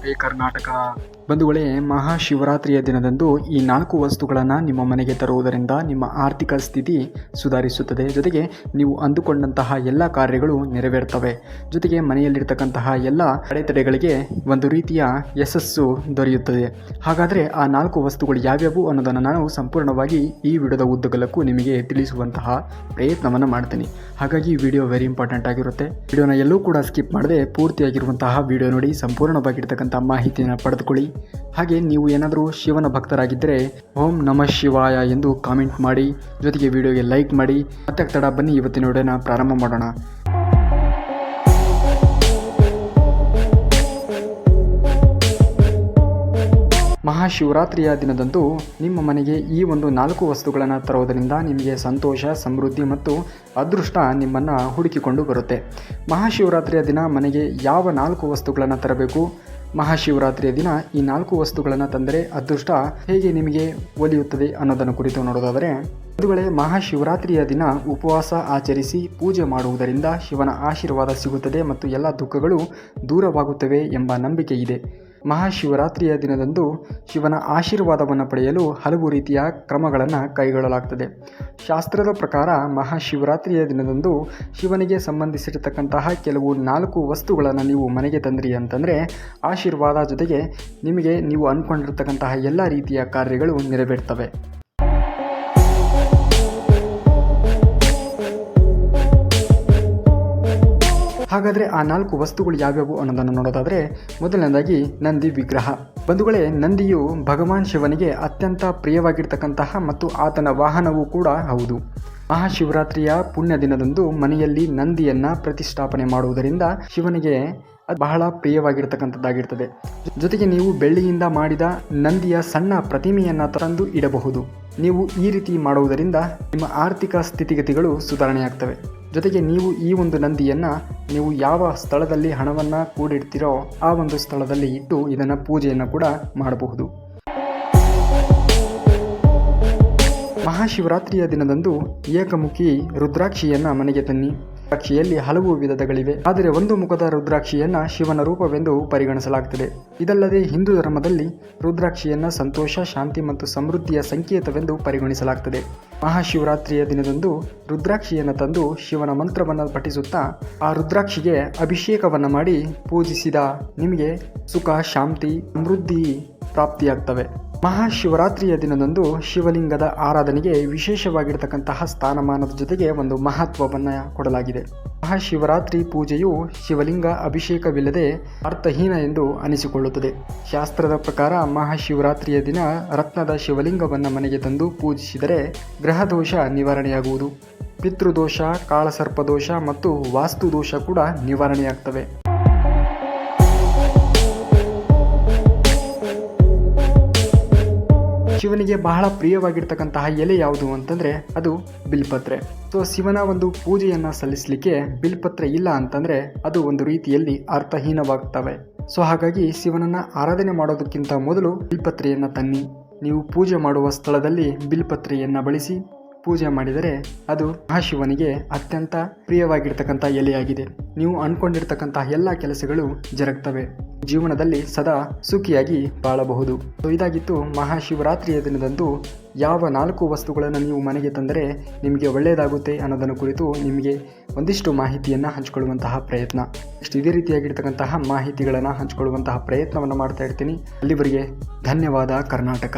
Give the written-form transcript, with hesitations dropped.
ನಮಸ್ತೆ ಕರ್ನಾಟಕ. ಬಂಧುಗಳೇ, ಮಹಾಶಿವರಾತ್ರಿಯ ದಿನದಂದು ಈ 4 ವಸ್ತುಗಳನ್ನು ನಿಮ್ಮ ಮನೆಗೆ ತರುವುದರಿಂದ ನಿಮ್ಮ ಆರ್ಥಿಕ ಸ್ಥಿತಿ ಸುಧಾರಿಸುತ್ತದೆ. ಜೊತೆಗೆ ನೀವು ಅಂದುಕೊಂಡಂತಹ ಎಲ್ಲ ಕಾರ್ಯಗಳು ನೆರವೇರ್ತವೆ. ಜೊತೆಗೆ ಮನೆಯಲ್ಲಿರ್ತಕ್ಕಂತಹ ಎಲ್ಲ ಅಡೆತಡೆಗಳಿಗೆ ಒಂದು ರೀತಿಯ ಯಶಸ್ಸು ದೊರೆಯುತ್ತದೆ. ಹಾಗಾದರೆ ಆ 4 ವಸ್ತುಗಳು ಯಾವ್ಯಾವು ಅನ್ನೋದನ್ನು ನಾನು ಸಂಪೂರ್ಣವಾಗಿ ಈ ವಿಡಿಯೋದ ಉದ್ದಗಲಕ್ಕೂ ನಿಮಗೆ ತಿಳಿಸುವಂತಹ ಪ್ರಯತ್ನವನ್ನು ಮಾಡ್ತೀನಿ. ಹಾಗಾಗಿ ಈ ವಿಡಿಯೋ ವೆರಿ ಇಂಪಾರ್ಟೆಂಟ್ ಆಗಿರುತ್ತೆ. ವಿಡಿಯೋನ ಎಲ್ಲೂ ಕೂಡ ಸ್ಕಿಪ್ ಮಾಡದೆ ಪೂರ್ತಿಯಾಗಿರುವಂತಹ ವಿಡಿಯೋ ನೋಡಿ ಸಂಪೂರ್ಣವಾಗಿರ್ತಕ್ಕಂಥ ಮಾಹಿತಿಯನ್ನು ಪಡೆದುಕೊಳ್ಳಿ. ಹಾಗೆ ನೀವು ಏನಾದರೂ ಶಿವನ ಭಕ್ತರಾಗಿದ್ದರೆ ಓಂ ನಮಃ ಶಿವಾಯ ಎಂದು ಕಾಮೆಂಟ್ ಮಾಡಿ, ಜೊತೆಗೆ ವಿಡಿಯೋಗೆ ಲೈಕ್ ಮಾಡಿ. ಮತ್ತೆ ತಡ, ಬನ್ನಿ ಇವತ್ತಿನ ವಿಡಿಯೋನ ಪ್ರಾರಂಭ ಮಾಡೋಣ. ಮಹಾಶಿವರಾತ್ರಿಯ ದಿನದಂದು ನಿಮ್ಮ ಮನೆಗೆ ಈ ಒಂದು 4 ವಸ್ತುಗಳನ್ನು ತರುವುದರಿಂದ ನಿಮಗೆ ಸಂತೋಷ, ಸಮೃದ್ಧಿ ಮತ್ತು ಅದೃಷ್ಟ ನಿಮ್ಮನ್ನು ಹುಡುಕಿಕೊಂಡು ಬರುತ್ತೆ. ಮಹಾಶಿವರಾತ್ರಿಯ ದಿನ ಮನೆಗೆ ಯಾವ 4 ವಸ್ತುಗಳನ್ನು ತರಬೇಕು, ಮಹಾಶಿವರಾತ್ರಿಯ ದಿನ ಈ 4 ವಸ್ತುಗಳನ್ನು ತಂದರೆ ಅದೃಷ್ಟ ಹೇಗೆ ನಿಮಗೆ ಒಲಿಯುತ್ತದೆ ಅನ್ನೋದನ್ನು ಕುರಿತು ನೋಡೋದಾದರೆ, ಬಂಧುಗಳೇ, ಮಹಾಶಿವರಾತ್ರಿಯ ದಿನ ಉಪವಾಸ ಆಚರಿಸಿ ಪೂಜೆ ಮಾಡುವುದರಿಂದ ಶಿವನ ಆಶೀರ್ವಾದ ಸಿಗುತ್ತದೆ ಮತ್ತು ಎಲ್ಲ ದುಃಖಗಳು ದೂರವಾಗುತ್ತವೆ ಎಂಬ ನಂಬಿಕೆ ಇದೆ. ಮಹಾಶಿವರಾತ್ರಿಯ ದಿನದಂದು ಶಿವನ ಆಶೀರ್ವಾದವನ್ನು ಪಡೆಯಲು ಹಲವು ರೀತಿಯ ಕ್ರಮಗಳನ್ನು ಕೈಗೊಳ್ಳಲಾಗ್ತದೆ. ಶಾಸ್ತ್ರದ ಪ್ರಕಾರ ಮಹಾಶಿವರಾತ್ರಿಯ ದಿನದಂದು ಶಿವನಿಗೆ ಸಂಬಂಧಿಸಿರತಕ್ಕಂತಹ ಕೆಲವು 4 ವಸ್ತುಗಳನ್ನು ನೀವು ಮನೆಗೆ ತಂದ್ರಿ ಅಂತಂದರೆ ಆಶೀರ್ವಾದ, ಜೊತೆಗೆ ನಿಮಗೆ ನೀವು ಅಂದ್ಕೊಂಡಿರ್ತಕ್ಕಂತಹ ಎಲ್ಲ ರೀತಿಯ ಕಾರ್ಯಗಳು ನೆರವೇರ್ತವೆ. ಹಾಗಾದರೆ ಆ 4 ವಸ್ತುಗಳು ಯಾವ್ಯಾವು ಅನ್ನೋದನ್ನು ನೋಡೋದಾದರೆ, ಮೊದಲನೇದಾಗಿ ನಂದಿ ವಿಗ್ರಹ. ಬಂಧುಗಳೇ, ನಂದಿಯು ಭಗವಾನ್ ಶಿವನಿಗೆ ಅತ್ಯಂತ ಪ್ರಿಯವಾಗಿರ್ತಕ್ಕಂತಹ ಮತ್ತು ಆತನ ವಾಹನವೂ ಕೂಡ ಹೌದು. ಮಹಾಶಿವರಾತ್ರಿಯ ಪುಣ್ಯ ದಿನದಂದು ಮನೆಯಲ್ಲಿ ನಂದಿಯನ್ನು ಪ್ರತಿಷ್ಠಾಪನೆ ಮಾಡುವುದರಿಂದ ಶಿವನಿಗೆ ಬಹಳ ಪ್ರಿಯವಾಗಿರ್ತಕ್ಕಂಥದ್ದಾಗಿರ್ತದೆ. ಜೊತೆಗೆ ನೀವು ಬೆಳ್ಳಿಯಿಂದ ಮಾಡಿದ ನಂದಿಯ ಸಣ್ಣ ಪ್ರತಿಮೆಯನ್ನು ತಂದು ಇಡಬಹುದು. ನೀವು ಈ ರೀತಿ ಮಾಡುವುದರಿಂದ ನಿಮ್ಮ ಆರ್ಥಿಕ ಸ್ಥಿತಿಗತಿಗಳು ಸುಧಾರಣೆಯಾಗ್ತವೆ. ಜೊತೆಗೆ ನೀವು ಈ ಒಂದು ನಂದಿಯನ್ನು ನೀವು ಯಾವ ಸ್ಥಳದಲ್ಲಿ ಹಣವನ್ನು ಕೂಡಿಡ್ತೀರೋ ಆ ಒಂದು ಸ್ಥಳದಲ್ಲಿ ಇಟ್ಟು ಇದನ್ನು ಪೂಜೆಯನ್ನು ಕೂಡ ಮಾಡಬಹುದು. ಮಹಾಶಿವರಾತ್ರಿಯ ದಿನದಂದು ಏಕಮುಖಿ ರುದ್ರಾಕ್ಷಿಯನ್ನು ಮನೆಗೆ ತನ್ನಿ. ರುದ್ರಾಕ್ಷಿಯಲ್ಲಿ ಹಲವು ವಿಧಗಳಿವೆ, ಆದರೆ ಒಂದು ಮುಖದ ರುದ್ರಾಕ್ಷಿಯನ್ನು ಶಿವನ ರೂಪವೆಂದು ಪರಿಗಣಿಸಲಾಗುತ್ತದೆ. ಇದಲ್ಲದೆ ಹಿಂದೂ ಧರ್ಮದಲ್ಲಿ ರುದ್ರಾಕ್ಷಿಯನ್ನು ಸಂತೋಷ, ಶಾಂತಿ ಮತ್ತು ಸಮೃದ್ಧಿಯ ಸಂಕೇತವೆಂದು ಪರಿಗಣಿಸಲಾಗುತ್ತದೆ. ಮಹಾಶಿವರಾತ್ರಿಯ ದಿನದಂದು ರುದ್ರಾಕ್ಷಿಯನ್ನು ತಂದು ಶಿವನ ಮಂತ್ರವನ್ನು ಪಠಿಸುತ್ತಾ ಆ ರುದ್ರಾಕ್ಷಿಗೆ ಅಭಿಷೇಕವನ್ನು ಮಾಡಿ ಪೂಜಿಸಿದ ನಿಮಗೆ ಸುಖ, ಶಾಂತಿ, ಸಮೃದ್ಧಿ ಪ್ರಾಪ್ತಿಯಾಗ್ತವೆ. ಮಹಾಶಿವರಾತ್ರಿಯ ದಿನದಂದು ಶಿವಲಿಂಗದ ಆರಾಧನೆಗೆ ವಿಶೇಷವಾಗಿರ್ತಕ್ಕಂತಹ ಸ್ಥಾನಮಾನದ ಜೊತೆಗೆ ಒಂದು ಮಹತ್ವವನ್ನು ಕೊಡಲಾಗಿದೆ. ಮಹಾಶಿವರಾತ್ರಿ ಪೂಜೆಯು ಶಿವಲಿಂಗ ಅಭಿಷೇಕವಿಲ್ಲದೆ ಅರ್ಥಹೀನ ಎಂದು ಅನಿಸಿಕೊಳ್ಳುತ್ತದೆ. ಶಾಸ್ತ್ರದ ಪ್ರಕಾರ ಮಹಾಶಿವರಾತ್ರಿಯ ದಿನ ರತ್ನದ ಶಿವಲಿಂಗವನ್ನು ಮನೆಗೆ ತಂದು ಪೂಜಿಸಿದರೆ ಗ್ರಹದೋಷ ನಿವಾರಣೆಯಾಗುವುದು. ಪಿತೃದೋಷ, ಕಾಳಸರ್ಪದೋಷ ಮತ್ತು ವಾಸ್ತುದೋಷ ಕೂಡ ನಿವಾರಣೆಯಾಗ್ತವೆ. ಶಿವನಿಗೆ ಬಹಳ ಪ್ರಿಯವಾಗಿರ್ತಕ್ಕಂತಹ ಎಲೆ ಯಾವುದು ಅಂತಂದರೆ ಅದು ಬಿಲ್ಪತ್ರೆ. ಸೊ ಶಿವನ ಒಂದು ಪೂಜೆಯನ್ನು ಸಲ್ಲಿಸಲಿಕ್ಕೆ ಬಿಲ್ಪತ್ರೆ ಇಲ್ಲ ಅಂತಂದರೆ ಅದು ಒಂದು ರೀತಿಯಲ್ಲಿ ಅರ್ಥಹೀನವಾಗ್ತವೆ. ಸೊ ಹಾಗಾಗಿ ಶಿವನನ್ನು ಆರಾಧನೆ ಮಾಡೋದಕ್ಕಿಂತ ಮೊದಲು ಬಿಲ್ಪತ್ರೆಯನ್ನು ತನ್ನಿ. ನೀವು ಪೂಜೆ ಮಾಡುವ ಸ್ಥಳದಲ್ಲಿ ಬಿಲ್ಪತ್ರೆಯನ್ನು ಬಳಸಿ ಪೂಜೆ ಮಾಡಿದರೆ ಅದು ಮಹಾಶಿವನಿಗೆ ಅತ್ಯಂತ ಪ್ರಿಯವಾಗಿರ್ತಕ್ಕಂಥ ಎಲೆಯಾಗಿದೆ. ನೀವು ಅಂದ್ಕೊಂಡಿರ್ತಕ್ಕಂತಹ ಎಲ್ಲ ಕೆಲಸಗಳು ಜರುಗ್ತವೆ. ಜೀವನದಲ್ಲಿ ಸದಾ ಸುಖಿಯಾಗಿ ಬಾಳಬಹುದು. ಇದಾಗಿತ್ತು ಮಹಾಶಿವರಾತ್ರಿಯ ದಿನದಂದು ಯಾವ 4 ವಸ್ತುಗಳನ್ನು ನೀವು ಮನೆಗೆ ತಂದರೆ ನಿಮಗೆ ಒಳ್ಳೆಯದಾಗುತ್ತೆ ಅನ್ನೋದನ್ನು ಕುರಿತು ನಿಮಗೆ ಒಂದಿಷ್ಟು ಮಾಹಿತಿಯನ್ನು ಹಂಚಿಕೊಳ್ಳುವಂತಹ ಪ್ರಯತ್ನ. ಇದೇ ರೀತಿಯಾಗಿರ್ತಕ್ಕಂತಹ ಮಾಹಿತಿಗಳನ್ನು ಹಂಚಿಕೊಳ್ಳುವಂತಹ ಪ್ರಯತ್ನವನ್ನು ಮಾಡ್ತಾ ಇರ್ತೀನಿ. ಅಲ್ಲಿವರೆಗೆ ಧನ್ಯವಾದ ಕರ್ನಾಟಕ.